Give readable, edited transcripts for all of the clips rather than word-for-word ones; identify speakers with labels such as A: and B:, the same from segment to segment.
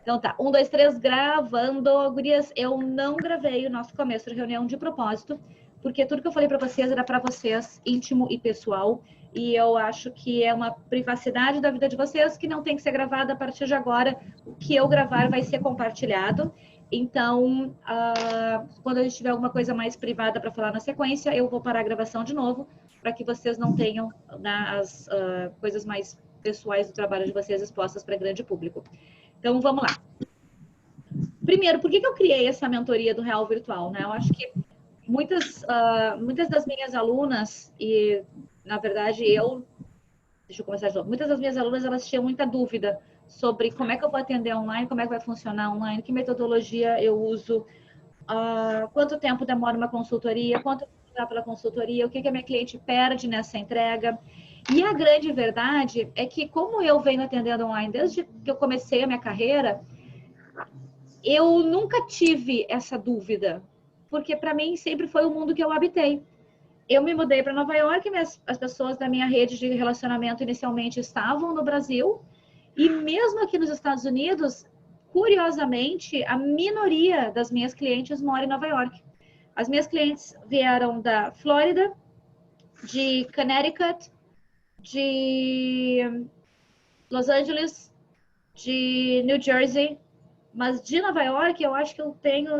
A: Então tá, 1, 2, 3, gravando. Gurias, eu não gravei o nosso começo de reunião de propósito, porque tudo que eu falei para vocês era para vocês, íntimo e pessoal, e eu acho que é uma privacidade da vida de vocês que não tem que ser gravada a partir de agora. O que eu gravar vai ser compartilhado. Então, quando a gente tiver alguma coisa mais privada para falar na sequência, eu vou parar a gravação de novo, para que vocês não tenham as coisas mais pessoais do trabalho de vocês expostas para grande público. Então, vamos lá. Primeiro, por que eu criei essa mentoria do Real Virtual, né? Eu acho que muitas das minhas alunas, e na verdade deixa eu começar de novo, muitas das minhas alunas, elas tinham muita dúvida sobre como é que eu vou atender online, como é que vai funcionar online, que metodologia eu uso, quanto tempo demora uma consultoria, quanto dá pela consultoria, o que a minha cliente perde nessa entrega. E a grande verdade é que, como eu venho atendendo online desde que eu comecei a minha carreira, eu nunca tive essa dúvida, porque para mim sempre foi o mundo que eu habitei. Eu me mudei para Nova York, as pessoas da minha rede de relacionamento inicialmente estavam no Brasil, e mesmo aqui nos Estados Unidos, curiosamente, a minoria das minhas clientes mora em Nova York. As minhas clientes vieram da Flórida, de Connecticut, de Los Angeles, de New Jersey, mas de Nova York eu acho que eu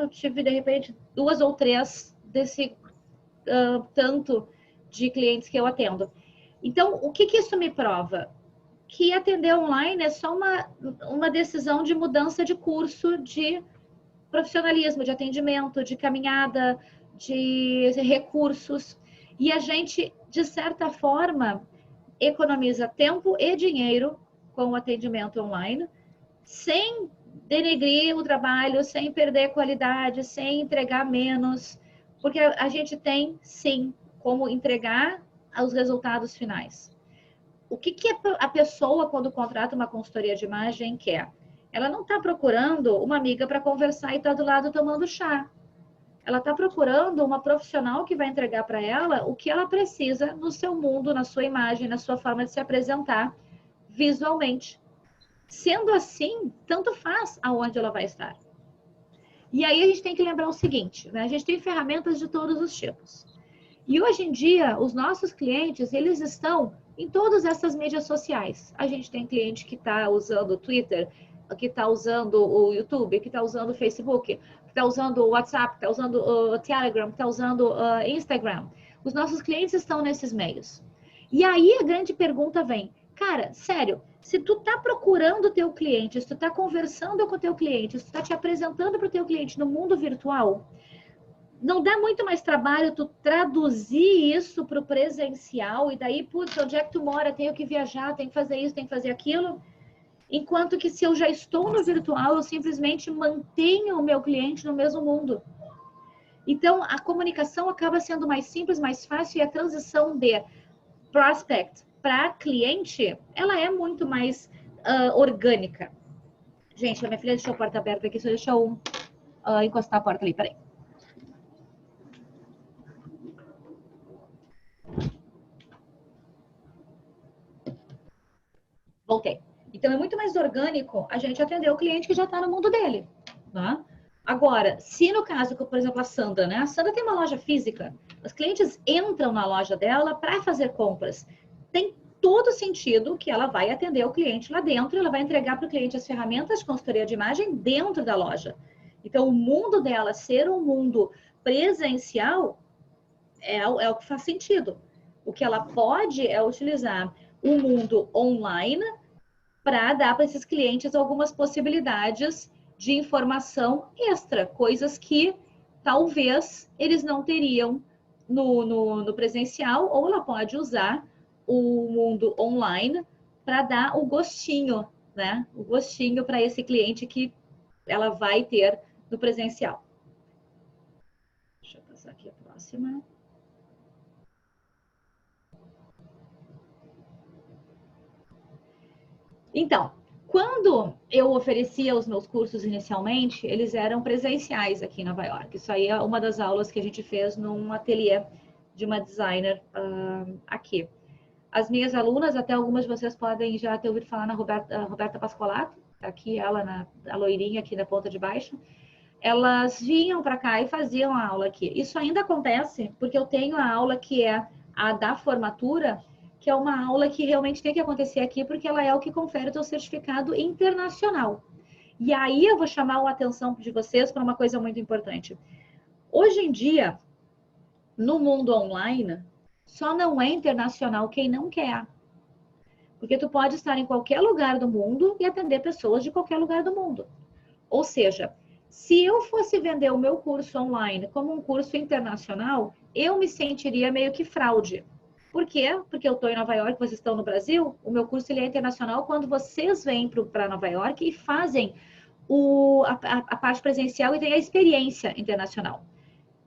A: tive de repente 2 ou 3 desse tanto de clientes que eu atendo. Então, o que isso me prova? Que atender online é só uma decisão de mudança de curso, de profissionalismo, de atendimento, de caminhada, de recursos. E a gente, de certa forma, economiza tempo e dinheiro com o atendimento online, sem denegrir o trabalho, sem perder qualidade, sem entregar menos, porque a gente tem, sim, como entregar os resultados finais. O que a pessoa, quando contrata uma consultoria de imagem, quer? Ela não está procurando uma amiga para conversar e estar do lado tomando chá. Ela está procurando uma profissional que vai entregar para ela o que ela precisa no seu mundo, na sua imagem, na sua forma de se apresentar visualmente. Sendo assim, tanto faz aonde ela vai estar. E aí a gente tem que lembrar o seguinte, né? A gente tem ferramentas de todos os tipos. E hoje em dia, os nossos clientes, eles estão em todas essas mídias sociais. A gente tem cliente que está usando o Twitter, que está usando o YouTube, que está usando o Facebook, que está usando o WhatsApp, que está usando o Telegram, que está usando o Instagram. Os nossos clientes estão nesses meios. E aí a grande pergunta vem, cara, sério, se tu tá procurando o teu cliente, se tu tá conversando com o teu cliente, se tu tá te apresentando para o teu cliente no mundo virtual, não dá muito mais trabalho tu traduzir isso para o presencial e daí, putz, onde é que tu mora? Tenho que viajar, tenho que fazer isso, tenho que fazer aquilo. Enquanto que se eu já estou no virtual, eu simplesmente mantenho o meu cliente no mesmo mundo. Então, a comunicação acaba sendo mais simples, mais fácil e a transição de prospect para cliente, ela é muito mais orgânica. Gente, a minha filha deixou a porta aberta aqui, só deixa eu encostar a porta ali, peraí. Voltei. Então, é muito mais orgânico a gente atender o cliente que já está no mundo dele. Tá? Agora, se no caso, por exemplo, a Sandra, né? A Sandra tem uma loja física. Os clientes entram na loja dela para fazer compras. Tem todo sentido que ela vai atender o cliente lá dentro, ela vai entregar para o cliente as ferramentas de consultoria de imagem dentro da loja. Então, o mundo dela ser um mundo presencial é o que faz sentido. O que ela pode é utilizar o mundo online para dar para esses clientes algumas possibilidades de informação extra, coisas que talvez eles não teriam no presencial, ou ela pode usar o mundo online para dar o gostinho, né? O gostinho para esse cliente que ela vai ter no presencial. Deixa eu passar aqui a próxima. Então, quando eu oferecia os meus cursos inicialmente, eles eram presenciais aqui em Nova York. Isso aí é uma das aulas que a gente fez num ateliê de uma designer aqui. As minhas alunas, até algumas de vocês podem já ter ouvido falar na Roberta Pascolato, aqui ela, a loirinha aqui na ponta de baixo, elas vinham para cá e faziam a aula aqui. Isso ainda acontece porque eu tenho a aula que é a da formatura, que é uma aula que realmente tem que acontecer aqui, porque ela é o que confere o teu certificado internacional. E aí eu vou chamar a atenção de vocês para uma coisa muito importante. Hoje em dia, no mundo online, só não é internacional quem não quer. Porque tu pode estar em qualquer lugar do mundo e atender pessoas de qualquer lugar do mundo. Ou seja, se eu fosse vender o meu curso online como um curso internacional, eu me sentiria meio que fraude. Por quê? Porque eu estou em Nova York, vocês estão no Brasil, o meu curso ele é internacional quando vocês vêm para Nova York e fazem a parte presencial e têm a experiência internacional.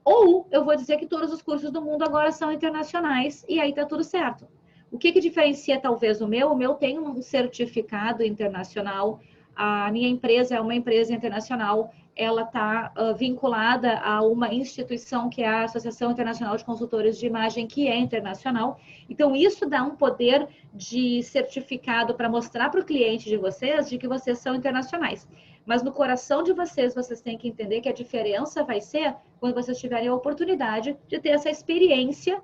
A: Ou eu vou dizer que todos os cursos do mundo agora são internacionais e aí tá tudo certo. O que diferencia talvez o meu? O meu tem um certificado internacional, a minha empresa é uma empresa internacional, ela está vinculada a uma instituição que é a Associação Internacional de Consultores de Imagem, que é internacional. Então, isso dá um poder de certificado para mostrar para o cliente de vocês de que vocês são internacionais. Mas no coração de vocês, vocês têm que entender que a diferença vai ser quando vocês tiverem a oportunidade de ter essa experiência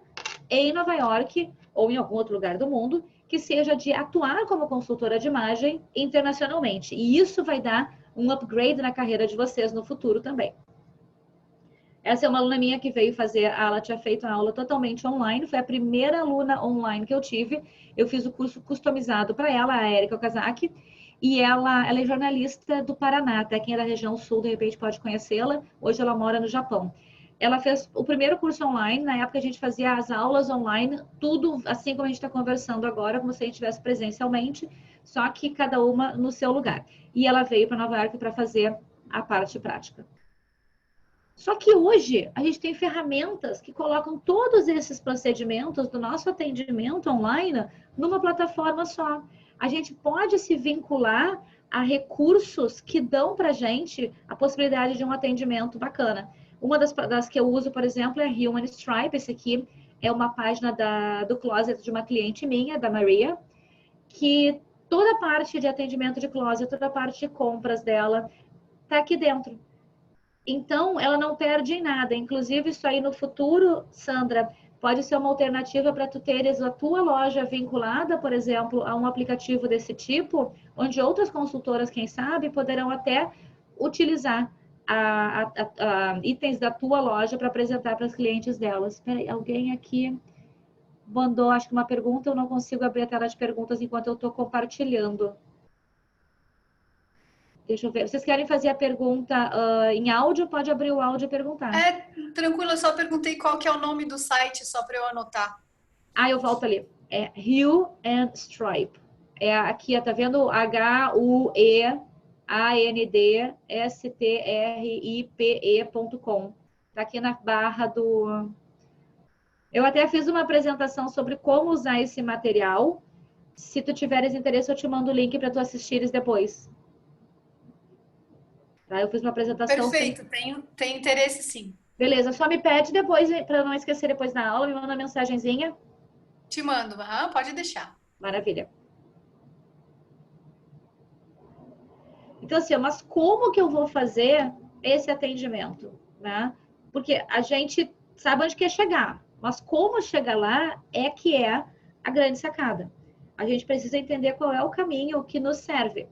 A: em Nova York ou em algum outro lugar do mundo, que seja de atuar como consultora de imagem internacionalmente. E isso vai dar um upgrade na carreira de vocês no futuro também. Essa é uma aluna minha que veio fazer, ela tinha feito a aula totalmente online, foi a primeira aluna online que eu tive. Eu fiz o curso customizado para ela, a Erika Okazaki, e ela é jornalista do Paraná, até quem é da região sul, de repente pode conhecê-la. Hoje ela mora no Japão. Ela fez o primeiro curso online, na época a gente fazia as aulas online, tudo assim como a gente está conversando agora, como se a gente estivesse presencialmente, só que cada uma no seu lugar. E ela veio para Nova York para fazer a parte prática. Só que hoje a gente tem ferramentas que colocam todos esses procedimentos do nosso atendimento online numa plataforma só. A gente pode se vincular a recursos que dão para a gente a possibilidade de um atendimento bacana. Uma das que eu uso, por exemplo, é a Human Stripe. Esse aqui é uma página do closet de uma cliente minha, da Maria, que toda a parte de atendimento de closet, toda a parte de compras dela está aqui dentro. Então, ela não perde em nada. Inclusive, isso aí no futuro, Sandra, pode ser uma alternativa para tu teres a tua loja vinculada, por exemplo, a um aplicativo desse tipo, onde outras consultoras, quem sabe, poderão até utilizar itens da tua loja para apresentar para os clientes delas. Espera aí, alguém aqui mandou, acho que uma pergunta, eu não consigo abrir a tela de perguntas enquanto eu estou compartilhando. Deixa eu ver. Vocês querem fazer a pergunta em áudio? Pode abrir o áudio e perguntar.
B: Tranquilo, eu só perguntei qual que é o nome do site, só para eu anotar.
A: Eu volto ali. É Hue and Stripe. Aqui, tá vendo? HUEANDSTRIPE.com. Tá aqui na barra do... Eu até fiz uma apresentação sobre como usar esse material. Se tu tiveres interesse, eu te mando o link para tu assistires depois. Tá? Eu fiz uma apresentação.
B: Perfeito, tenho interesse sim.
A: Beleza, só me pede depois, para não esquecer depois da aula, me manda uma mensagenzinha.
B: Te mando, pode deixar.
A: Maravilha. Então, assim, mas como que eu vou fazer esse atendimento, né? Porque a gente sabe onde quer chegar, mas como chegar lá é que é a grande sacada. A gente precisa entender qual é o caminho que nos serve.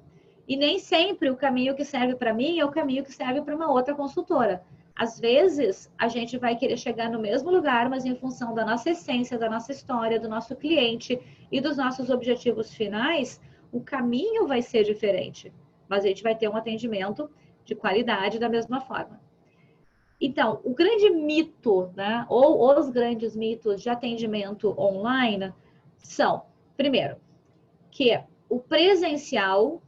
A: E nem sempre o caminho que serve para mim é o caminho que serve para uma outra consultora. Às vezes, a gente vai querer chegar no mesmo lugar, mas em função da nossa essência, da nossa história, do nosso cliente e dos nossos objetivos finais, o caminho vai ser diferente. Mas a gente vai ter um atendimento de qualidade da mesma forma. Então, o grande mito, né, ou os grandes mitos de atendimento online são, primeiro, que o presencial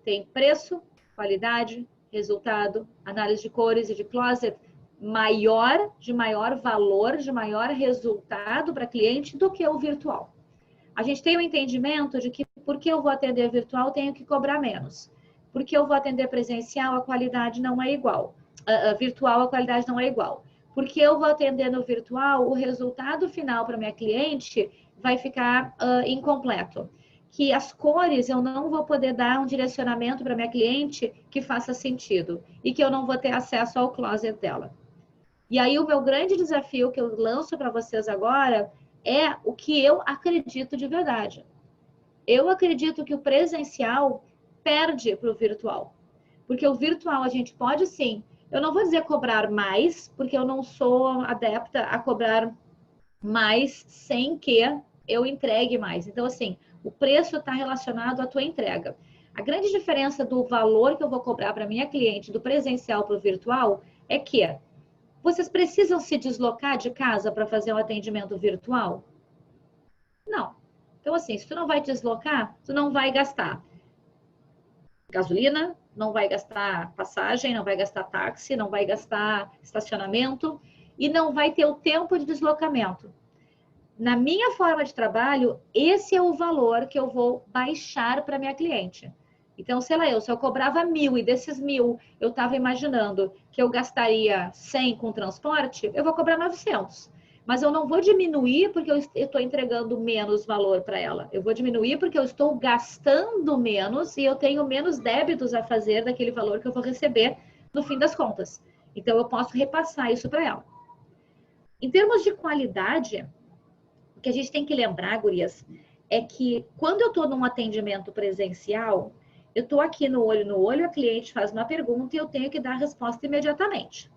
A: tem preço, qualidade, resultado, análise de cores e de closet de maior valor, de maior resultado para cliente do que o virtual. A gente tem o entendimento de que porque eu vou atender virtual, tenho que cobrar menos. Porque eu vou atender presencial, a qualidade não é igual. Virtual, a qualidade não é igual. Porque eu vou atender no virtual, o resultado final para minha cliente vai ficar incompleto. que as cores eu não vou poder dar um direcionamento para minha cliente que faça sentido e que eu não vou ter acesso ao closet dela. E aí o meu grande desafio que eu lanço para vocês agora é o que eu acredito de verdade. Eu acredito que o presencial perde para o virtual. Porque o virtual a gente pode sim, eu não vou dizer cobrar mais, porque eu não sou adepta a cobrar mais sem que eu entregue mais. Então, assim, o preço está relacionado à tua entrega. A grande diferença do valor que eu vou cobrar para minha cliente do presencial para o virtual é que vocês precisam se deslocar de casa para fazer um atendimento virtual? Não. Então, assim, se tu não vai te deslocar, tu não vai gastar gasolina, não vai gastar passagem, não vai gastar táxi, não vai gastar estacionamento e não vai ter o tempo de deslocamento. Na minha forma de trabalho, esse é o valor que eu vou baixar para minha cliente. Então, sei lá, se eu cobrava 1.000 e desses 1.000 eu estava imaginando que eu gastaria 100 com transporte, eu vou cobrar 900. Mas eu não vou diminuir porque eu estou entregando menos valor para ela. Eu vou diminuir porque eu estou gastando menos e eu tenho menos débitos a fazer daquele valor que eu vou receber no fim das contas. Então, eu posso repassar isso para ela. Em termos de qualidade, o que a gente tem que lembrar, gurias, é que quando eu estou num atendimento presencial, eu estou aqui no olho, a cliente faz uma pergunta e eu tenho que dar a resposta imediatamente.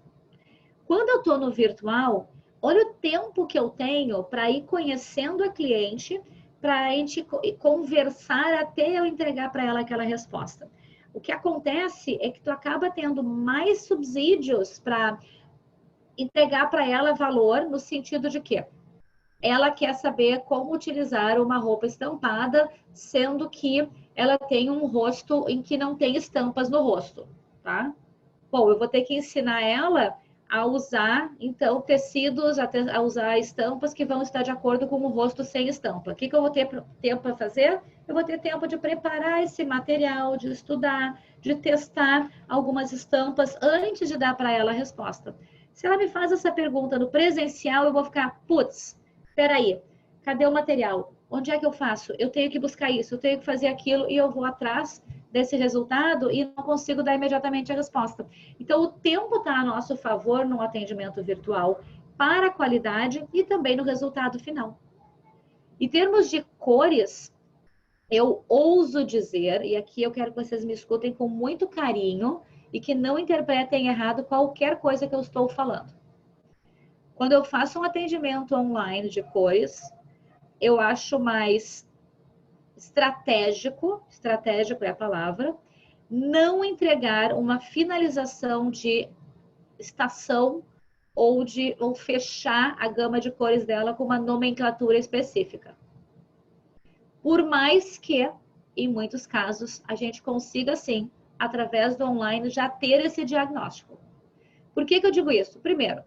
A: Quando eu estou no virtual, olha o tempo que eu tenho para ir conhecendo a cliente, para a gente conversar até eu entregar para ela aquela resposta. O que acontece é que tu acaba tendo mais subsídios para entregar para ela valor no sentido de que ela quer saber como utilizar uma roupa estampada, sendo que ela tem um rosto em que não tem estampas no rosto, tá? Bom, eu vou ter que ensinar ela a usar, então, tecidos, a usar estampas que vão estar de acordo com o rosto sem estampa. O que eu vou ter tempo para fazer? Eu vou ter tempo de preparar esse material, de estudar, de testar algumas estampas antes de dar para ela a resposta. Se ela me faz essa pergunta no presencial, eu vou ficar, putz, peraí, cadê o material? Onde é que eu faço? Eu tenho que buscar isso, eu tenho que fazer aquilo e eu vou atrás desse resultado e não consigo dar imediatamente a resposta. Então, o tempo está a nosso favor no atendimento virtual para a qualidade e também no resultado final. Em termos de cores, eu ouso dizer, e aqui eu quero que vocês me escutem com muito carinho e que não interpretem errado qualquer coisa que eu estou falando. Quando eu faço um atendimento online de cores, eu acho mais estratégico é a palavra, não entregar uma finalização de estação ou fechar a gama de cores dela com uma nomenclatura específica. Por mais que, em muitos casos, a gente consiga, sim, através do online, já ter esse diagnóstico. Por que eu digo isso? Primeiro,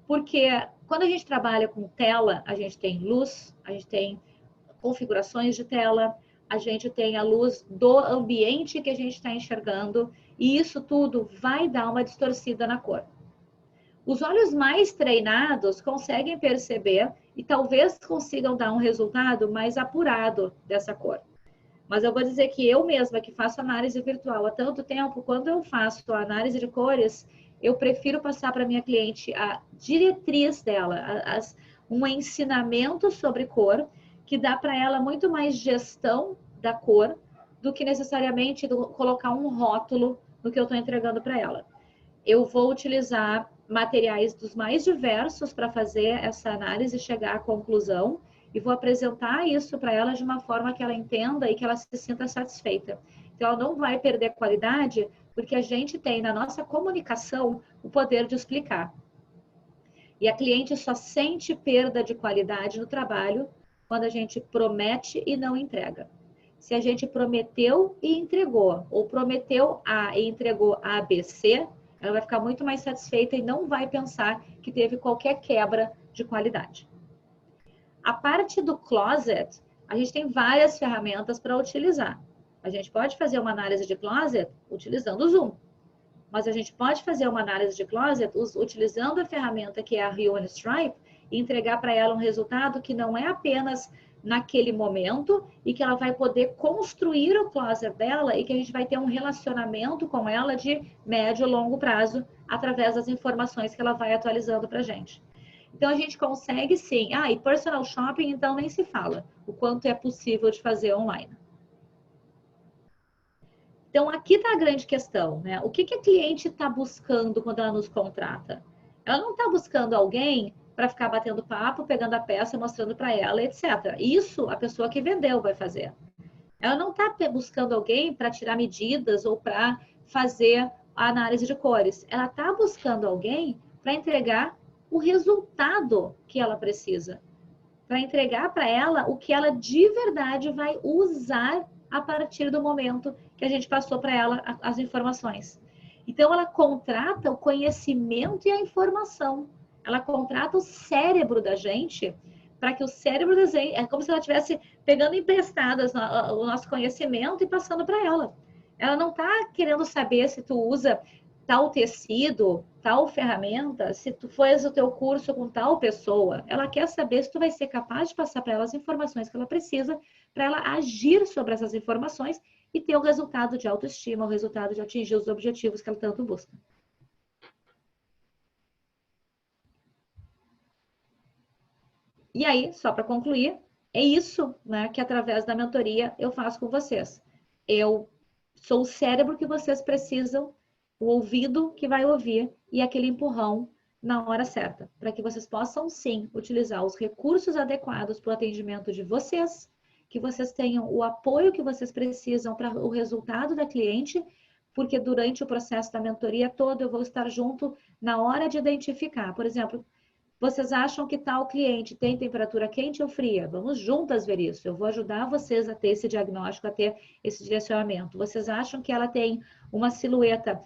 A: porque quando a gente trabalha com tela, a gente tem luz, a gente tem configurações de tela, a gente tem a luz do ambiente que a gente está enxergando, e isso tudo vai dar uma distorcida na cor. Os olhos mais treinados conseguem perceber e talvez consigam dar um resultado mais apurado dessa cor. Mas eu vou dizer que eu mesma, que faço análise virtual há tanto tempo, quando eu faço a análise de cores, eu prefiro passar para minha cliente a diretriz dela, um ensinamento sobre cor, que dá para ela muito mais gestão da cor do que necessariamente colocar um rótulo no que eu estou entregando para ela. Eu vou utilizar materiais dos mais diversos para fazer essa análise e chegar à conclusão e vou apresentar isso para ela de uma forma que ela entenda e que ela se sinta satisfeita. Então, ela não vai perder qualidade porque a gente tem na nossa comunicação o poder de explicar. E a cliente só sente perda de qualidade no trabalho quando a gente promete e não entrega. Se a gente prometeu e entregou, ou prometeu A e entregou A, B, C, ela vai ficar muito mais satisfeita e não vai pensar que teve qualquer quebra de qualidade. A parte do closet, a gente tem várias ferramentas para utilizar. A gente pode fazer uma análise de closet utilizando o Zoom. Mas a gente pode fazer uma análise de closet utilizando a ferramenta que é a Hue and Stripe e entregar para ela um resultado que não é apenas naquele momento e que ela vai poder construir o closet dela e que a gente vai ter um relacionamento com ela de médio e longo prazo através das informações que ela vai atualizando para a gente. Então, a gente consegue sim. E personal shopping, então, nem se fala o quanto é possível de fazer online. Então, aqui está a grande questão, né? O que a cliente está buscando quando ela nos contrata? Ela não está buscando alguém para ficar batendo papo, pegando a peça, mostrando para ela, etc. Isso a pessoa que vendeu vai fazer. Ela não está buscando alguém para tirar medidas ou para fazer a análise de cores. Ela está buscando alguém para entregar o resultado que ela precisa. Para entregar para ela o que ela de verdade vai usar a partir do momento que a gente passou para ela as informações. Então, ela contrata o conhecimento e a informação. Ela contrata o cérebro da gente para que o cérebro da gente... É como se ela estivesse pegando emprestadas o nosso conhecimento e passando para ela. Ela não está querendo saber se tu usa tal tecido, tal ferramenta, se tu fez o teu curso com tal pessoa. Ela quer saber se tu vai ser capaz de passar para ela as informações que ela precisa para ela agir sobre essas informações e ter o resultado de autoestima, o resultado de atingir os objetivos que ela tanto busca. E aí, só para concluir, é isso, né, que através da mentoria eu faço com vocês. Eu sou o cérebro que vocês precisam, o ouvido que vai ouvir e aquele empurrão na hora certa, para que vocês possam sim utilizar os recursos adequados para o atendimento de vocês, que vocês tenham o apoio que vocês precisam para o resultado da cliente, porque durante o processo da mentoria todo eu vou estar junto na hora de identificar. Por exemplo, vocês acham que tal cliente tem temperatura quente ou fria? Vamos juntas ver isso. Eu vou ajudar vocês a ter esse diagnóstico, a ter esse direcionamento. Vocês acham que ela tem uma silhueta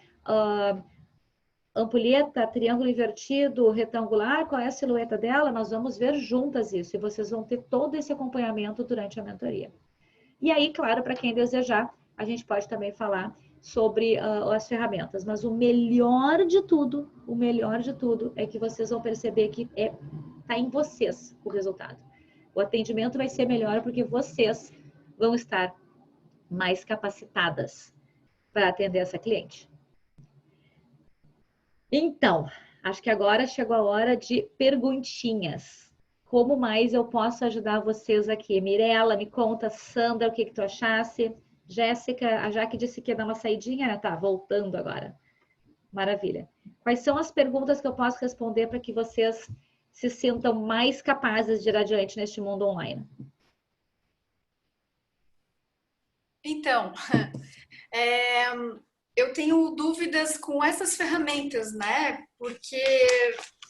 A: ampulheta, triângulo invertido, retangular? Qual é a silhueta dela? Nós vamos ver juntas isso. E vocês vão ter todo esse acompanhamento durante a mentoria. E aí, claro, para quem desejar, a gente pode também falar sobre as ferramentas. Mas o melhor de tudo é que vocês vão perceber que está em vocês o resultado. O atendimento vai ser melhor porque vocês vão estar mais capacitadas para atender essa cliente. Então, acho que agora chegou a hora de perguntinhas. Como mais eu posso ajudar vocês aqui? Mirela, me conta. Sandra, o que tu achasse? Jéssica, a Jaque disse que ia dar uma saidinha, né? Tá, voltando agora. Maravilha. Quais são as perguntas que eu posso responder para que vocês se sintam mais capazes de ir adiante neste mundo online?
B: Então, eu tenho dúvidas com essas ferramentas, né? Porque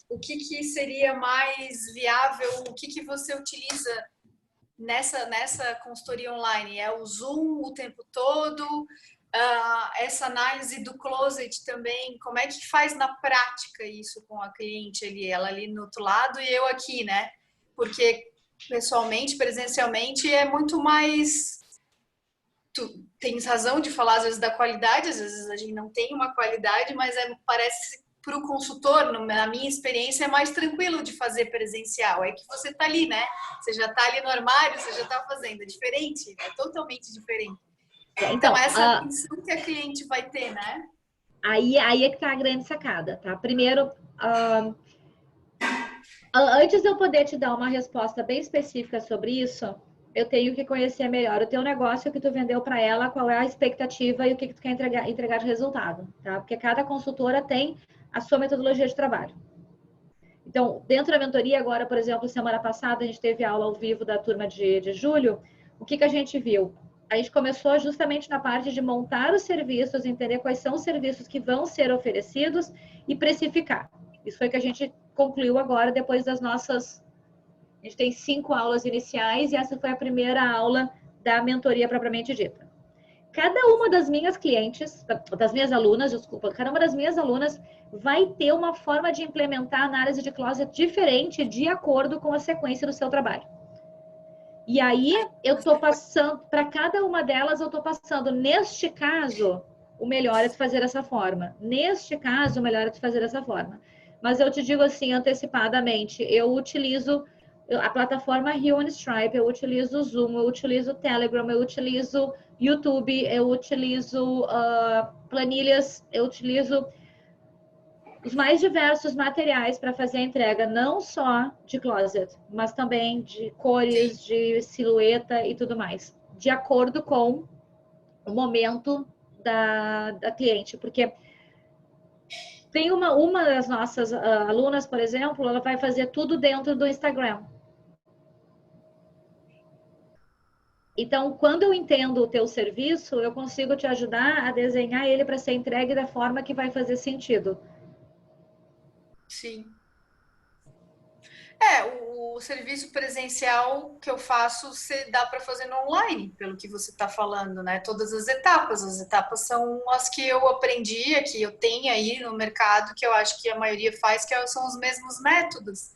B: o que seria mais viável, o que você utiliza nessa consultoria online? É o Zoom o tempo todo? Essa análise do closet também, como é que faz na prática isso com a cliente ali, ela ali no outro lado e eu aqui, né? Porque pessoalmente, presencialmente, é muito mais... Tu tens razão de falar às vezes da qualidade, às vezes a gente não tem uma qualidade, mas parece para o consultor, na minha experiência, é mais tranquilo de fazer presencial. É que você está ali, né? Você já está ali no armário, você já está fazendo. É diferente, é totalmente diferente. Então essa atenção que a cliente vai ter, né?
A: Aí é que tá a grande sacada, tá? Primeiro, antes de eu poder te dar uma resposta bem específica sobre isso, eu tenho que conhecer melhor o teu negócio que tu vendeu para ela, qual é a expectativa e o que tu quer entregar de resultado, tá? Porque cada consultora tem a sua metodologia de trabalho. Então, dentro da mentoria, agora, por exemplo, semana passada, a gente teve aula ao vivo da turma de julho. O que a gente viu? A gente começou justamente na parte de montar os serviços, entender quais são os serviços que vão ser oferecidos e precificar. Isso foi o que a gente concluiu agora, depois das nossas... A gente tem 5 aulas iniciais e essa foi a primeira aula da mentoria propriamente dita. Cada uma das minhas clientes, das minhas alunas, desculpa, cada uma das minhas alunas vai ter uma forma de implementar a análise de closet diferente de acordo com a sequência do seu trabalho. E aí, eu estou passando, para cada uma delas, eu estou passando, neste caso, o melhor é de fazer dessa forma. Neste caso, o melhor é de fazer dessa forma. Mas eu te digo assim, antecipadamente, eu utilizo A plataforma Human Stripe, eu utilizo o Zoom, eu utilizo o Telegram, eu utilizo YouTube, eu utilizo planilhas, eu utilizo os mais diversos materiais para fazer a entrega, não só de closet, mas também de
B: Sim.
A: cores, de silhueta e tudo mais, de acordo com o momento da cliente, porque tem uma das nossas alunas, por exemplo, ela vai fazer tudo dentro do Instagram. Então, quando eu entendo o teu serviço, eu consigo te ajudar a desenhar ele para ser entregue da forma que vai fazer sentido.
B: Sim. O serviço presencial que eu faço, dá para fazer no online, pelo que você está falando, né? Todas as etapas são as que eu aprendi, que eu tenho aí no mercado, que eu acho que a maioria faz, são os mesmos métodos,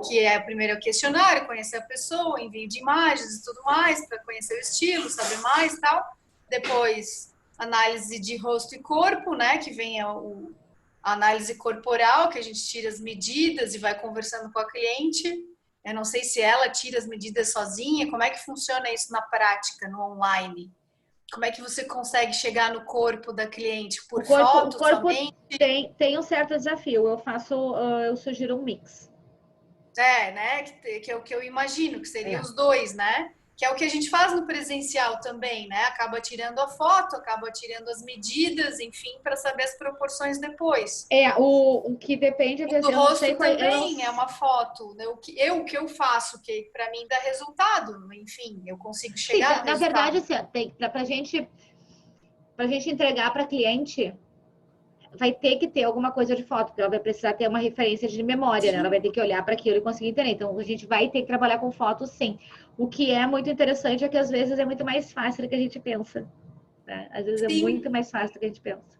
B: que é primeiro o questionário, conhecer a pessoa, envio de imagens e tudo mais, para conhecer o estilo, saber mais e tal. Depois, análise de rosto e corpo, né? Que vem a análise corporal, que a gente tira as medidas e vai conversando com a cliente. Eu não sei se ela tira as medidas sozinha, como é que funciona isso na prática, no online? Como é que você consegue chegar no corpo da cliente?
A: O
B: Por
A: corpo, o
B: foto
A: corpo
B: somente?
A: tem um certo desafio. Eu sugiro um mix.
B: Né? Que é o que eu imagino, que seria
A: É.
B: os dois, né? Que é o que a gente faz no presencial também, né? Acaba tirando a foto, acaba tirando as medidas, enfim, para saber as proporções depois.
A: O que depende,
B: Do
A: eu não sei
B: rosto
A: qual, eu não,
B: também é uma foto, né? O que eu faço, que para mim dá resultado, enfim, eu consigo
A: sim,
B: chegar no
A: na verdade,
B: resultado.
A: assim, pra gente entregar para cliente, vai ter que ter alguma coisa de foto, porque ela vai precisar ter uma referência de memória, né? Ela vai ter que olhar para aquilo e conseguir entender. Então, a gente vai ter que trabalhar com foto, sim. O que é muito interessante é que às vezes é muito mais fácil do que a gente pensa. Né? Às vezes é muito
B: Sim.
A: mais fácil do que a gente pensa.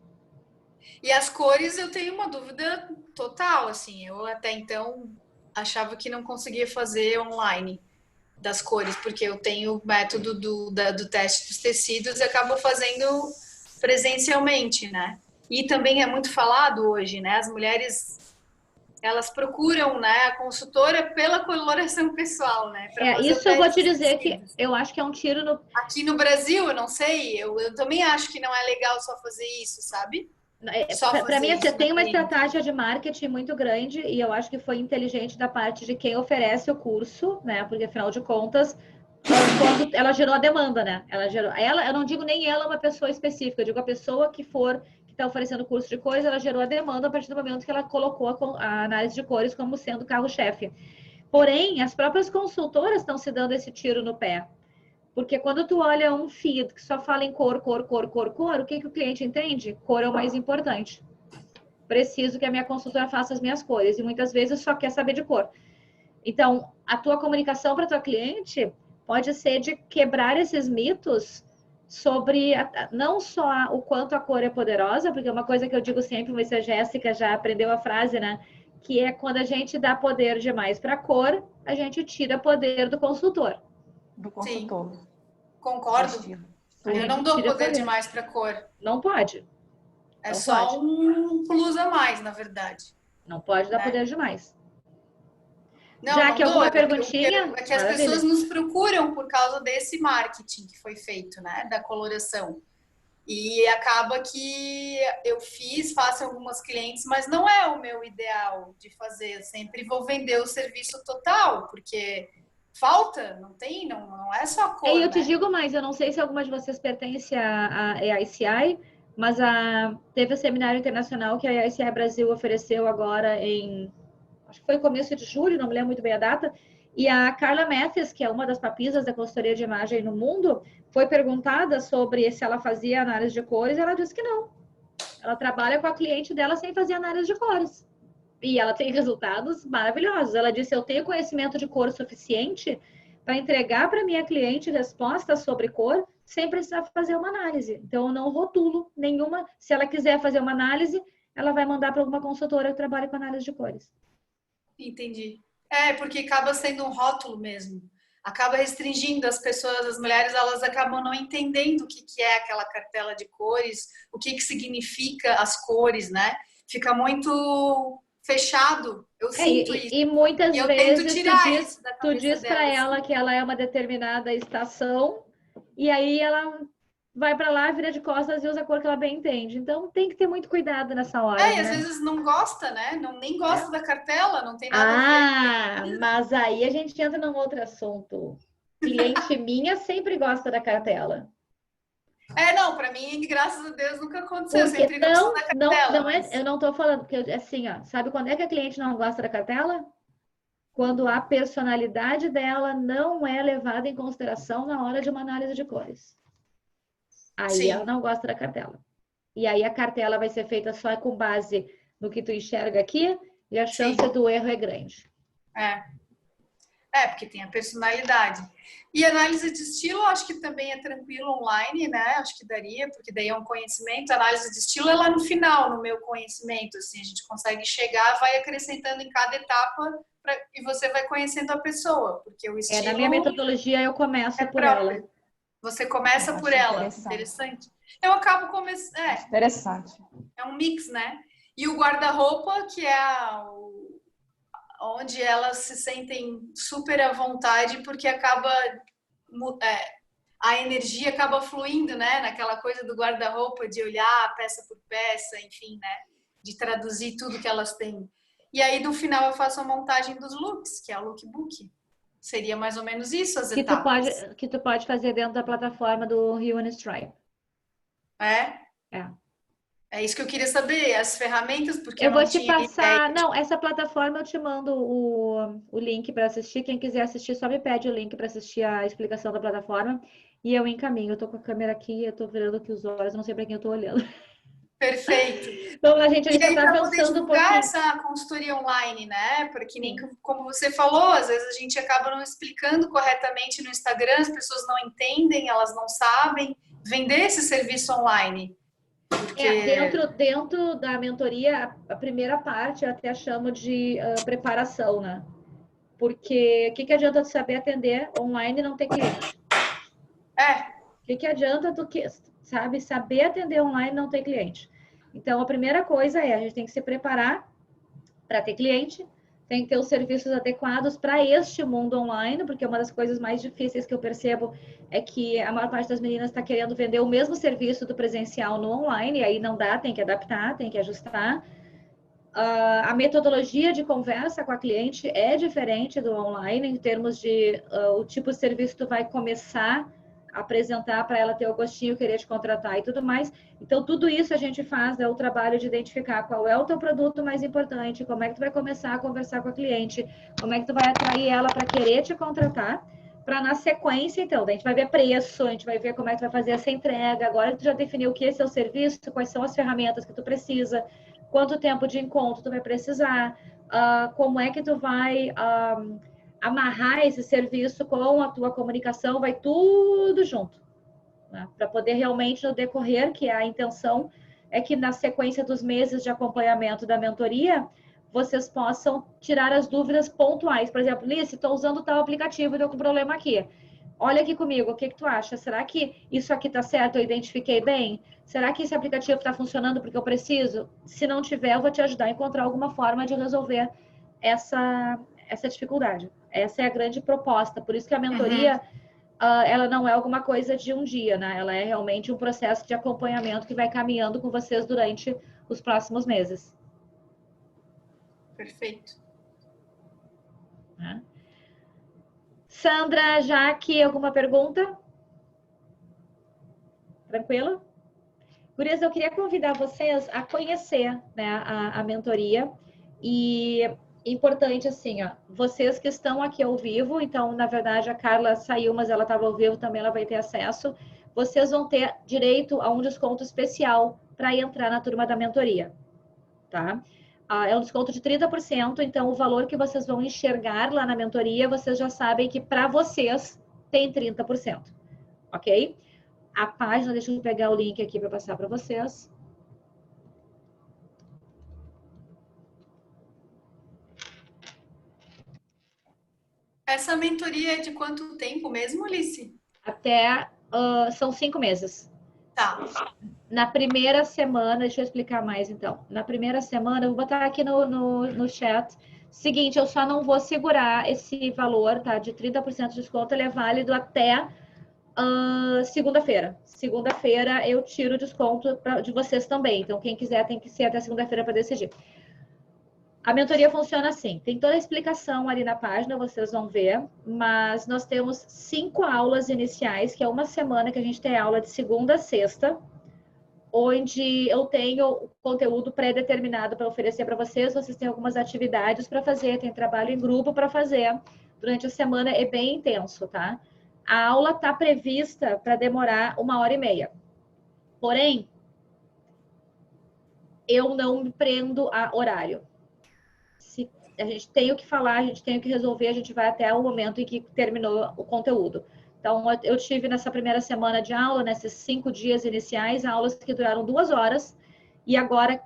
B: E as cores eu tenho uma dúvida total, assim, eu até então achava que não conseguia fazer online das cores, porque eu tenho o método do teste dos tecidos e acabo fazendo presencialmente, né? E também é muito falado hoje, né? As mulheres elas procuram, né, a consultora pela coloração pessoal, né, para fazer o
A: Isso eu vou
B: teste
A: te
B: dos
A: dizer que
B: tecidos.
A: eu acho que é um tiro no.
B: Aqui no Brasil, eu não sei, eu também acho que não é legal só fazer isso, sabe? Só
A: Para
B: fazer
A: mim, assim,
B: isso na
A: tem uma
B: clínica.
A: estratégia de marketing muito grande e eu acho que foi inteligente da parte de quem oferece o curso, né? Porque afinal de contas, quando ela gerou a demanda, né? Eu não digo nem ela uma pessoa específica, eu digo a pessoa que está oferecendo curso de cores, ela gerou a demanda a partir do momento que ela colocou a análise de cores como sendo carro-chefe. Porém, as próprias consultoras estão se dando esse tiro no pé. Porque quando tu olha um feed que só fala em cor, cor, cor, cor, cor, o que, que o cliente entende? Cor é o mais importante. Preciso que a minha consultora faça as minhas cores. E muitas vezes só quer saber de cor. Então, a tua comunicação para tua cliente pode ser de quebrar esses mitos sobre não só o quanto a cor é poderosa, porque uma coisa que eu digo sempre, mas a Jéssica já aprendeu a frase, né? Que é quando a gente dá poder demais para a cor, a gente tira poder do consultor.
C: Do
B: Sim,
C: consultor, do
B: concordo.
C: estilo.
A: A
B: Eu
C: Tudo.
B: não
A: gente
B: dou
A: tira
B: poder
A: poder.
B: demais para cor.
A: Não pode.
B: É
A: Não
B: só
A: pode.
B: um plus a mais, na verdade,
A: Não pode dar
B: né?
A: poder demais.
B: Não,
A: Já que
B: não dou.
A: alguma perguntinha?
B: É que as pessoas
A: Maravilha.
B: nos procuram por causa desse marketing que foi feito, né? Da coloração. E acaba que faço algumas clientes, mas não é o meu ideal de fazer. Eu sempre vou vender o serviço total, porque falta, não tem, não é só a
A: E
B: cor,
A: eu te
B: né?
A: digo mais, eu não sei se alguma de vocês pertence à AICI, mas teve o seminário internacional que a AICI Brasil ofereceu agora acho que foi começo de julho, não me lembro muito bem a data, e a Carla Mathes, que é uma das papisas da consultoria de imagem no mundo, foi perguntada sobre se ela fazia análise de cores, e ela disse que não. Ela trabalha com a cliente dela sem fazer análise de cores. E ela tem resultados maravilhosos. Ela disse: eu tenho conhecimento de cor suficiente para entregar para minha cliente respostas sobre cor sem precisar fazer uma análise. Então, eu não rotulo nenhuma. Se ela quiser fazer uma análise, ela vai mandar para alguma consultora que trabalhe com análise de cores.
B: Entendi. É, porque acaba sendo um rótulo mesmo. Acaba restringindo as pessoas, as mulheres, elas acabam não entendendo o que é aquela cartela de cores, o que significa as cores, né? Fica muito fechado. Eu sinto isso.
A: E muitas
B: E eu tento
A: vezes
B: tirar isso da
A: tu
B: cabeça
A: diz para
B: dela.
A: ela que ela é uma determinada estação e aí ela vai para lá, vira de costas e usa a cor que ela bem entende. Então tem que ter muito cuidado nessa hora,
B: E às
A: né?
B: vezes não gosta, né? Não, nem gosta da cartela, não tem nada a ver.
A: Ah, mas aí a gente entra num outro assunto. Cliente minha sempre gosta da cartela.
B: Não, para mim, graças a Deus, nunca aconteceu. Eu
A: Porque
B: sempre gostou da cartela,
A: não é,
B: mas
A: eu não tô falando, porque assim, ó, sabe quando é que a cliente não gosta da cartela? Quando a personalidade dela não é levada em consideração na hora de uma análise de cores. Aí ela
B: sim,
A: não gosta da cartela. E aí a cartela vai ser feita só com base no que tu enxerga aqui e a chance
B: sim.
A: do erro é grande.
B: Porque tem a personalidade. E análise de estilo, acho que também é tranquilo online, né? Acho que daria, porque daí é um conhecimento. A análise de estilo é lá no final, no meu conhecimento, assim, a gente consegue chegar, vai acrescentando em cada etapa e você vai conhecendo a pessoa, porque o
A: Na minha
B: estilo
A: metodologia eu começo
B: é
A: por ela.
B: próprio. Você começa por
C: Acho
B: ela.
C: interessante.
B: Interessante. Eu acabo começando.
C: Acho interessante.
B: É um mix, né? E o guarda-roupa, que é onde elas se sentem super à vontade, porque a energia acaba fluindo, né? Naquela coisa do guarda-roupa, de olhar peça por peça, enfim, né? De traduzir tudo que elas têm. E aí, no final, eu faço a montagem dos looks, que é o lookbook. Seria mais ou menos isso, as etapas.
A: Que tu pode fazer dentro da plataforma do Hue and Stripe.
B: É?
A: É.
B: É isso que eu queria saber, as ferramentas, porque eu
A: Eu vou
B: não
A: te
B: tinha ideia.
A: passar. Não, essa plataforma eu te mando o link para assistir. Quem quiser assistir, só me pede o link para assistir a explicação da plataforma e eu encaminho. Eu tô com a câmera aqui, eu tô virando aqui os olhos, não sei para quem eu tô olhando.
B: Perfeito.
A: Vamos lá, gente, a
B: E
A: gente já
B: aí,
A: tá
B: para poder
A: avançando um
B: divulgar
A: pouquinho.
B: essa consultoria online, né? Porque nem
A: Sim.
B: como você falou, às vezes a gente acaba não explicando corretamente no Instagram, as pessoas não entendem, elas não sabem vender esse serviço online. Porque
A: Dentro da mentoria, a primeira parte eu até chamo de preparação, né? Porque o que adianta tu saber atender online e não ter cliente? O que adianta tu saber atender online e não ter cliente? Então, a primeira coisa é a gente tem que se preparar para ter cliente, tem que ter os serviços adequados para este mundo online, porque uma das coisas mais difíceis que eu percebo é que a maior parte das meninas está querendo vender o mesmo serviço do presencial no online, e aí não dá, tem que adaptar, tem que ajustar. A metodologia de conversa com a cliente é diferente do online, em termos de o tipo de serviço que tu vai começar a apresentar para ela ter o gostinho, querer te contratar e tudo mais. Então, tudo isso a gente faz, é o trabalho de identificar qual é o teu produto mais importante, como é que tu vai começar a conversar com a cliente, como é que tu vai atrair ela para querer te contratar, para na sequência, então, a gente vai ver preço, a gente vai ver como é que tu vai fazer essa entrega, agora que tu já definiu o que é seu serviço, quais são as ferramentas que tu precisa, quanto tempo de encontro tu vai precisar, como é que tu vai amarrar esse serviço com a tua comunicação, vai tudo junto, né? Para poder realmente no decorrer, que a intenção é que na sequência dos meses de acompanhamento da mentoria, vocês possam tirar as dúvidas pontuais. Por exemplo, Lice, estou usando tal aplicativo e estou com problema aqui. Olha aqui comigo, o que tu acha? Será que isso aqui está certo? Eu identifiquei bem? Será que esse aplicativo está funcionando porque eu preciso? Se não tiver, eu vou te ajudar a encontrar alguma forma de resolver essa dificuldade. Essa é a grande proposta. Por isso que a mentoria, ela não é alguma coisa de um dia, né? Ela é realmente um processo de acompanhamento que vai caminhando com vocês durante os próximos meses.
B: Perfeito.
A: Sandra, Jaque, alguma pergunta? Tranquilo? Gurias, eu queria convidar vocês a conhecer, né, a mentoria. E importante, assim, ó, vocês que estão aqui ao vivo, então, na verdade, a Carla saiu, mas ela estava ao vivo também, ela vai ter acesso. Vocês vão ter direito a um desconto especial para entrar na turma da mentoria, tá? É um desconto de 30%, então o valor que vocês vão enxergar lá na mentoria, vocês já sabem que para vocês tem 30%, ok? A página, deixa eu pegar o link aqui para passar para vocês.
B: Essa mentoria é de quanto tempo mesmo, Alice?
A: São 5 meses.
B: Tá.
A: Na primeira semana, deixa eu explicar mais então. Na primeira semana, eu vou botar aqui no chat. Seguinte, eu só não vou segurar esse valor, tá? De 30% de desconto, ele é válido até segunda-feira. Segunda-feira eu tiro o desconto de vocês também. Então, quem quiser tem que ser até segunda-feira para decidir. A mentoria funciona assim, tem toda a explicação ali na página, vocês vão ver, mas nós temos 5 aulas iniciais, que é uma semana que a gente tem aula de segunda a sexta, onde eu tenho conteúdo pré-determinado para oferecer para vocês, vocês têm algumas atividades para fazer, tem trabalho em grupo para fazer, durante a semana é bem intenso, tá? A aula está prevista para demorar 1h30, porém, eu não me prendo a horário. Se a gente tem o que falar, a gente tem o que resolver, a gente vai até o momento em que terminou o conteúdo. Então, eu tive nessa primeira semana de aula, nesses 5 dias iniciais, aulas que duraram 2 horas, e agora,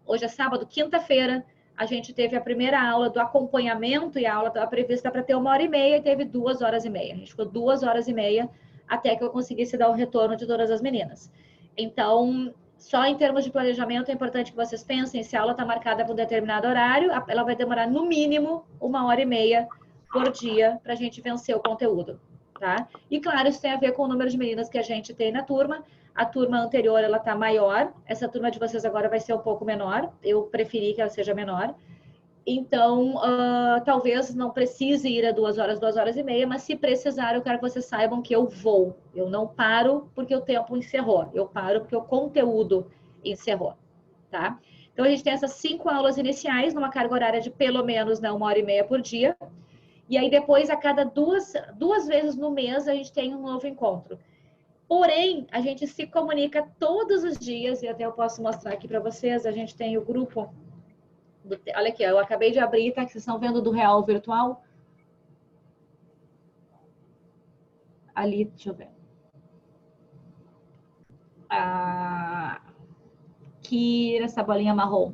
A: hoje é sábado, quinta-feira, a gente teve a primeira aula do acompanhamento, e a aula estava prevista para ter 1h30, e teve 2h30. A gente ficou 2h30 até que eu conseguisse dar o retorno de todas as meninas. Então, só em termos de planejamento, é importante que vocês pensem, se a aula está marcada para um determinado horário, ela vai demorar no mínimo 1h30 por dia para a gente vencer o conteúdo, tá? E claro, isso tem a ver com o número de meninas que a gente tem na turma. A turma anterior, ela está maior, essa turma de vocês agora vai ser um pouco menor, eu preferi que ela seja menor. Então, talvez não precise ir a 2h, 2h30, mas se precisar, eu quero que vocês saibam que eu vou. Eu não paro porque o tempo encerrou. Eu paro porque o conteúdo encerrou, tá? Então, a gente tem essas 5 aulas iniciais, numa carga horária de pelo menos, né, 1h30 por dia. E aí, depois, a cada duas vezes no mês, a gente tem um novo encontro. Porém, a gente se comunica todos os dias, e até eu posso mostrar aqui para vocês, a gente tem o grupo... Olha aqui, eu acabei de abrir, tá? Que vocês estão vendo do Real Virtual. Ali, deixa eu ver. Aqui nessa bolinha marrom.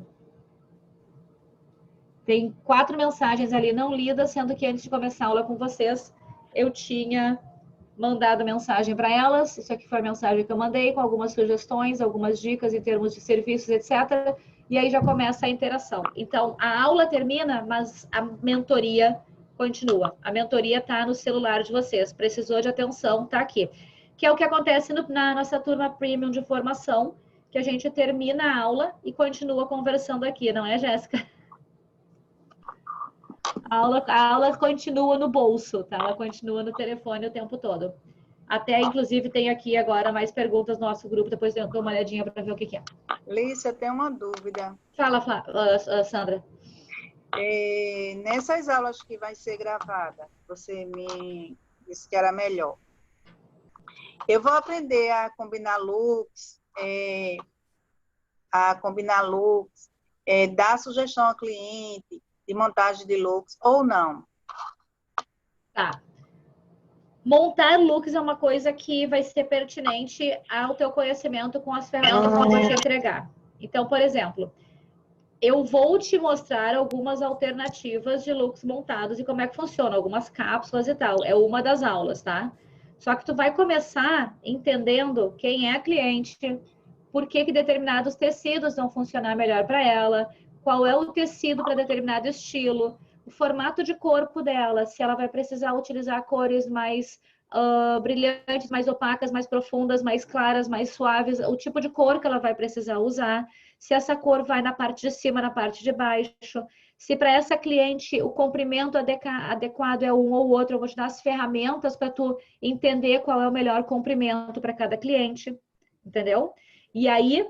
A: Tem 4 mensagens ali não lidas, sendo que antes de começar a aula com vocês, eu tinha mandado mensagem para elas. Isso aqui foi a mensagem que eu mandei, com algumas sugestões, algumas dicas em termos de serviços, etc. E aí já começa a interação. Então, a aula termina, mas a mentoria continua. A mentoria está no celular de vocês. Precisou de atenção, está aqui. Que é o que acontece na nossa turma premium de formação, que a gente termina a aula e continua conversando aqui, não é, Jéssica? A aula continua no bolso, tá? Ela continua no telefone o tempo todo. Até, inclusive, tem aqui agora mais perguntas no nosso grupo, depois eu dou uma olhadinha para ver o que é.
C: Lícia, eu tenho uma dúvida.
A: Fala, Sandra.
C: Nessas aulas que vai ser gravada, você me disse que era melhor. Eu vou aprender a combinar looks, dar sugestão ao cliente de montagem de looks ou não?
A: Tá. Montar looks é uma coisa que vai ser pertinente ao teu conhecimento com as ferramentas que eu vou te entregar. Então, por exemplo, eu vou te mostrar algumas alternativas de looks montados e como é que funciona, algumas cápsulas e tal. É uma das aulas, tá? Só que tu vai começar entendendo quem é a cliente, por que determinados tecidos vão funcionar melhor para ela, qual é o tecido para determinado estilo, o formato de corpo dela, se ela vai precisar utilizar cores mais brilhantes, mais opacas, mais profundas, mais claras, mais suaves, o tipo de cor que ela vai precisar usar, se essa cor vai na parte de cima, na parte de baixo, se para essa cliente o comprimento adequado é um ou outro, eu vou te dar as ferramentas para tu entender qual é o melhor comprimento para cada cliente, entendeu? E aí,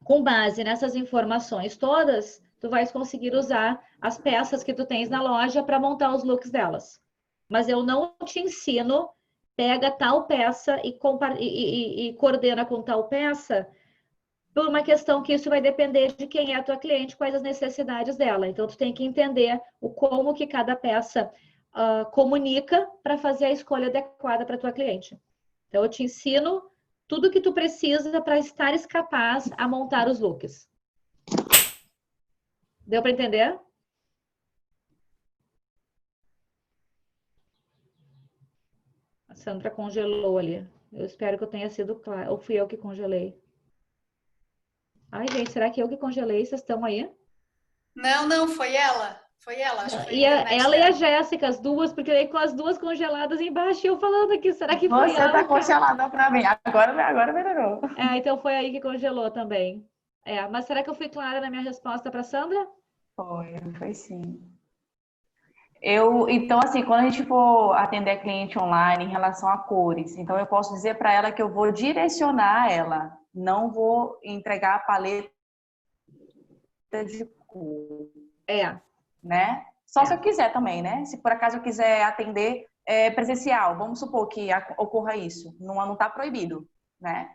A: com base nessas informações todas, tu vais conseguir usar as peças que tu tens na loja para montar os looks delas. Mas eu não te ensino, pega tal peça e coordena com tal peça, por uma questão que isso vai depender de quem é a tua cliente, quais as necessidades dela. Então, tu tem que entender o como que cada peça comunica para fazer a escolha adequada para a tua cliente. Então, eu te ensino tudo que tu precisa para estares capaz a montar os looks. Deu para entender? A Sandra congelou ali. Eu espero que eu tenha sido claro. Ou fui eu que congelei? Ai, gente, será que eu que congelei? Vocês estão aí?
B: Não, foi ela. Foi ela, acho que foi a
A: E
B: internet
A: ela e a
B: dela.
A: Jéssica, as duas, porque daí com as duas congeladas embaixo, e eu falando aqui, será que foi
D: Você tá
A: ela, cara?
D: congelada pra mim. Agora melhorou.
A: Então foi aí que congelou também. Mas será que eu fui clara na minha resposta para Sandra?
D: Foi sim. Então, assim, quando a gente for atender cliente online em relação a cores, então eu posso dizer para ela que eu vou direcionar ela, não vou entregar a paleta de cor,
A: É.
D: né? Só se eu quiser também, né? Se por acaso eu quiser atender presencial, vamos supor que ocorra isso, não está proibido, né?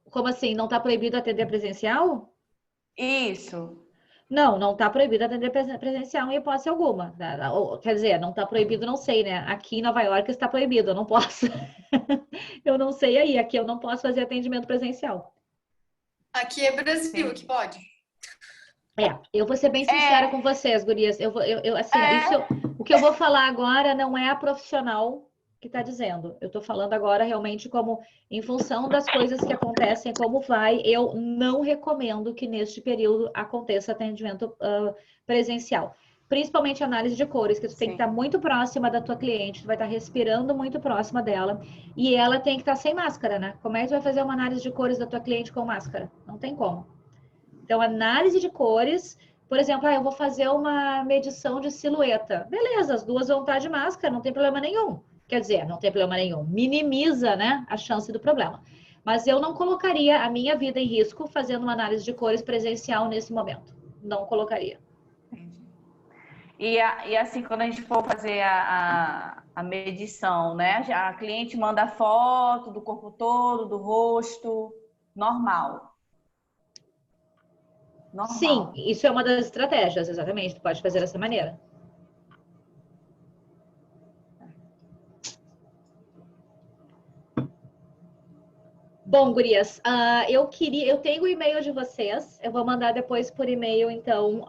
A: Como assim? Não está proibido atender presencial?
D: Isso.
A: Não, não está proibido atender presencial em hipótese alguma. Quer dizer, não está proibido, não sei, né? Aqui em Nova York está proibido, eu não posso. Eu não sei aí, aqui eu não posso fazer atendimento presencial.
B: Aqui é Brasil, que pode.
A: Eu vou ser bem sincera com vocês, gurias. O que eu vou falar agora não é a profissional que está dizendo. Eu estou falando agora realmente como, em função das coisas que acontecem, como vai, eu não recomendo que neste período aconteça atendimento presencial. Principalmente análise de cores, que tu tem que estar muito próxima da tua cliente, tu vai estar respirando muito próxima dela, e ela tem que estar sem máscara, né? Como é que tu vai fazer uma análise de cores da tua cliente com máscara? Não tem como. Então, análise de cores, por exemplo, eu vou fazer uma medição de silhueta. Beleza, as duas vão estar de máscara, não tem problema nenhum. Quer dizer, não tem problema nenhum. Minimiza, né, a chance do problema. Mas eu não colocaria a minha vida em risco fazendo uma análise de cores presencial nesse momento. Não colocaria.
D: Entendi. E assim, quando a gente for fazer a medição, né? A cliente manda foto do corpo todo, do rosto, normal.
A: Sim, isso é uma das estratégias, exatamente. Tu pode fazer dessa maneira. Bom, gurias, eu tenho o e-mail de vocês. Eu vou mandar depois por e-mail, então,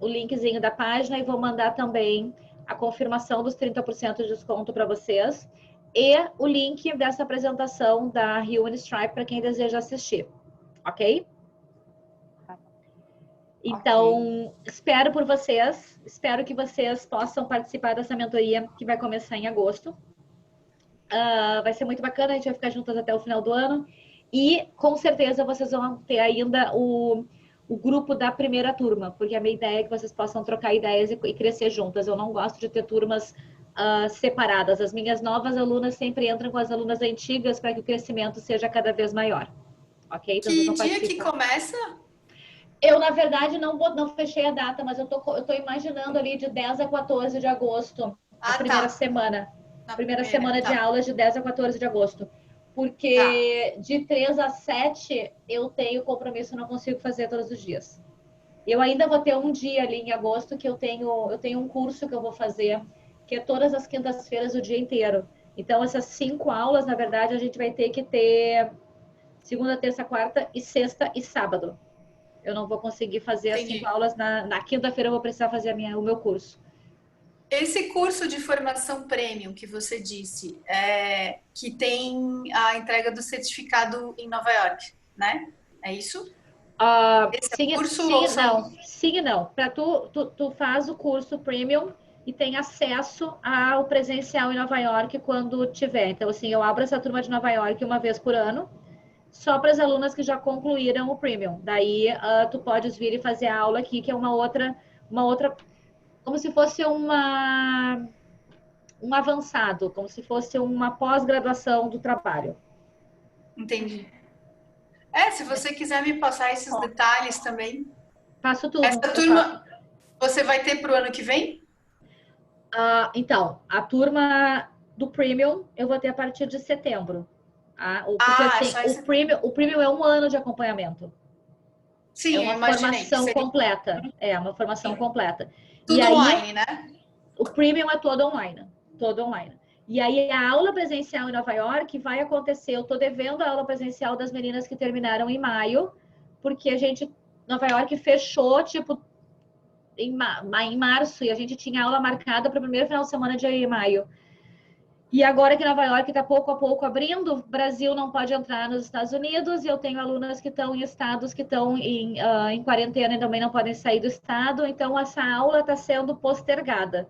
A: o linkzinho da página e vou mandar também a confirmação dos 30% de desconto para vocês e o link dessa apresentação da Human Stripe para quem deseja assistir, ok? Então, espero por vocês. Espero que vocês possam participar dessa mentoria que vai começar em agosto. Vai ser muito bacana, a gente vai ficar juntas até o final do ano. E, com certeza, vocês vão ter ainda o grupo da primeira turma, porque a minha ideia é que vocês possam trocar ideias e crescer juntas. Eu não gosto de ter turmas separadas. As minhas novas alunas sempre entram com as alunas antigas para que o crescimento seja cada vez maior. Ok? Então,
B: que dia que começa?
A: Eu, na verdade, não fechei a data, mas eu tô imaginando ali de 10 a 14 de agosto, a primeira semana. A primeira semana de aulas de 10 a 14 de agosto. Porque de 3 a 7 eu tenho compromisso, não consigo fazer todos os dias. Eu ainda vou ter um dia ali em agosto que eu tenho um curso que eu vou fazer, que é todas as quintas-feiras o dia inteiro. Então, essas 5 aulas, na verdade, a gente vai ter que ter segunda, terça, quarta e sexta e sábado. Eu não vou conseguir fazer as 5 aulas. Na quinta-feira eu vou precisar fazer o meu curso.
B: Esse curso de formação premium que você disse, que tem a entrega do certificado em Nova York, né? É isso?
A: Sim e não. Para tu faz o curso premium e tem acesso ao presencial em Nova York quando tiver. Então, assim, eu abro essa turma de Nova York uma vez por ano, só para as alunas que já concluíram o premium. Daí, tu podes vir e fazer a aula aqui, que é uma outra, como se fosse um avançado, como se fosse uma pós-graduação do trabalho.
B: Entendi. Se você quiser me passar esses detalhes também.
A: Passo tudo.
B: Essa turma você vai ter para o ano que vem?
A: Então, a turma do premium eu vou ter a partir de setembro. O premium é 1 ano de acompanhamento.
B: Sim,
A: é uma formação completa. É uma formação completa.
B: Tudo online, né?
A: O premium é todo online. Todo online. E aí a aula presencial em Nova York vai acontecer. Eu estou devendo a aula presencial das meninas que terminaram em maio, porque Nova York fechou, tipo, em março, e a gente tinha aula marcada para o primeiro final de semana de maio. E agora que Nova York está pouco a pouco abrindo, o Brasil não pode entrar nos Estados Unidos, e eu tenho alunas que estão em estados que estão em quarentena e também não podem sair do estado, então essa aula está sendo postergada.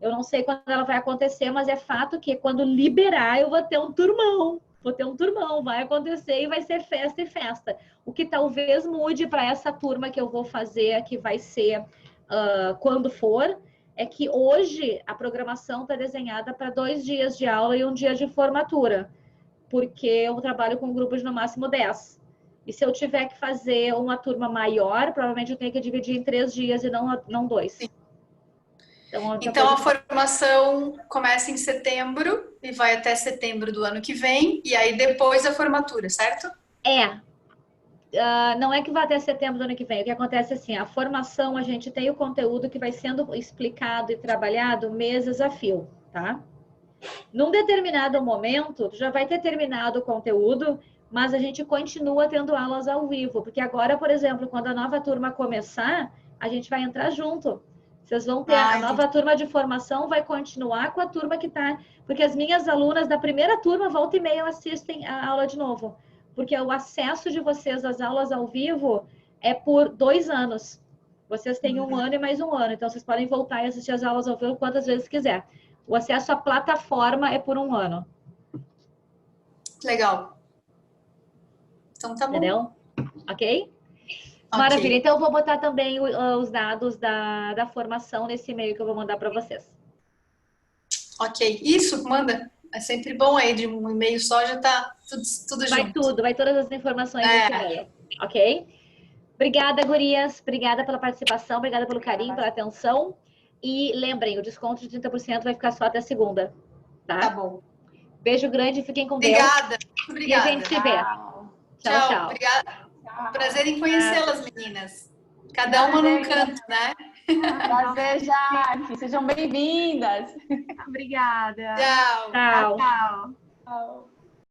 A: Eu não sei quando ela vai acontecer, mas é fato que quando liberar eu vou ter um turmão. Vai acontecer e vai ser festa e festa. O que talvez mude para essa turma que eu vou fazer, que vai ser quando for, é que hoje a programação está desenhada para 2 dias de aula e 1 dia de formatura, porque eu trabalho com um grupo de no máximo 10. E se eu tiver que fazer uma turma maior, provavelmente eu tenho que dividir em 3 dias e não 2.
B: Sim.
A: Então
B: a formação começa em setembro e vai até setembro do ano que vem, e aí depois a formatura, certo?
A: Não é que vai até setembro do ano que vem. O que acontece é assim, a formação, a gente tem o conteúdo que vai sendo explicado e trabalhado meses a fio, tá? Num determinado momento, já vai ter terminado o conteúdo, mas a gente continua tendo aulas ao vivo, porque agora, por exemplo, quando a nova turma começar, a gente vai entrar junto. Vocês vão ter a nova turma de formação, vai continuar com a turma que tá... Porque as minhas alunas da primeira turma, volta e meia, assistem a aula de novo. Porque o acesso de vocês às aulas ao vivo é por 2 anos. Vocês têm 1 ano e mais 1 ano. Então, vocês podem voltar e assistir as aulas ao vivo quantas vezes quiser. O acesso à plataforma é por 1 ano.
B: Legal. Então, tá bom.
A: Entendeu? Ok? Maravilha. Então, eu vou botar também os dados da formação nesse e-mail que eu vou mandar para vocês.
B: Ok. Isso, manda. É sempre bom aí, de um e-mail só já tá tudo junto.
A: Vai todas as informações nesse e-mail. Ok? Obrigada, gurias. Obrigada pela participação, obrigada pelo carinho, pela atenção. E lembrem, o desconto de 30% vai ficar só até segunda.
B: Tá bom.
A: Beijo grande, fiquem com Deus.
B: Obrigada.
A: E a gente se vê. Tchau.
B: Obrigada. Prazer em conhecê-las, meninas. Cada uma num canto, né?
D: Prazer, Jaque. Sejam bem-vindas.
E: Obrigada.
B: Tchau.
E: Tchau.